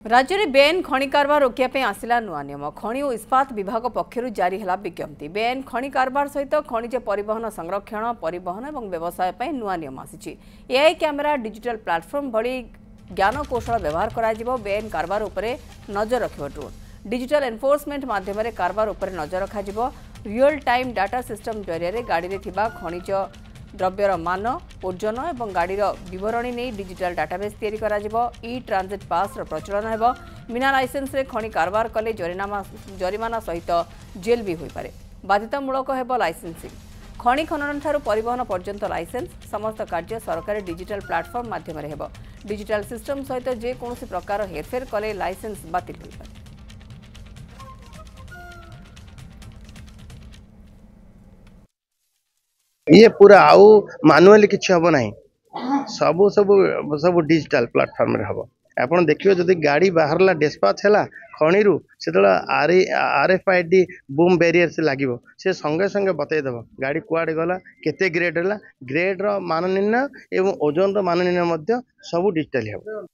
राज्य में बेआईन खनि कारबार रोकने आसला नुआ नियम खनि और इस्पात विभाग पक्षर जारी है विज्ञप्ति बेआईन खनि कारबार सहित खनिज परिवहन संरक्षण परिवहन और व्यवसाय नुआ नियम आसी एआई कैमेरा डिजिटल प्लाटफर्म भली ज्ञान कौशल व्यवहार कर बेआईन कारबार उपरे नजर रख ड्रोन डिजिटल एनफोर्समेंट माध्यम कारबार उपरे नजर रखा रियल टाइम डाटा सिस्टम जरिए गाड़ी में खनिज द्रव्यर मान ओजन और गाड़ीर बरणी नहीं डिजिटल डाटाबेस ई ट्रांजिट पास प्रचलन है बिना लाइसेंस रे खनि कारबार कले जरिमाना सहित जेल भी हो पारे बाध्यतामूलक है लाइसेंसिंग खनि खनन ठारू परिवहन पर्यंत लाइसेंस समस्त कार्य सरकारी डिजिटल प्लाटफर्म माध्यम डिजिटल सिस्टम सहित जेकोसी प्रकार हेरफेर कले लाइसेंस बातिल हो पारे। ये पूरा आउ मानुअली किसी हम ना सब सब सब डिजिटल प्लाटफॉर्म रे हम आपन देखियो जदि गाड़ी बाहरला डिस्पैच है खनि से RFID बूम बैरियर से लगे से संगे संगे बतईदेव गाड़ी कुआडे गला केते ग्रेड है ग्रेड मान निर्णय एवं ओजन मान निर्णय सब डिजिटल हो।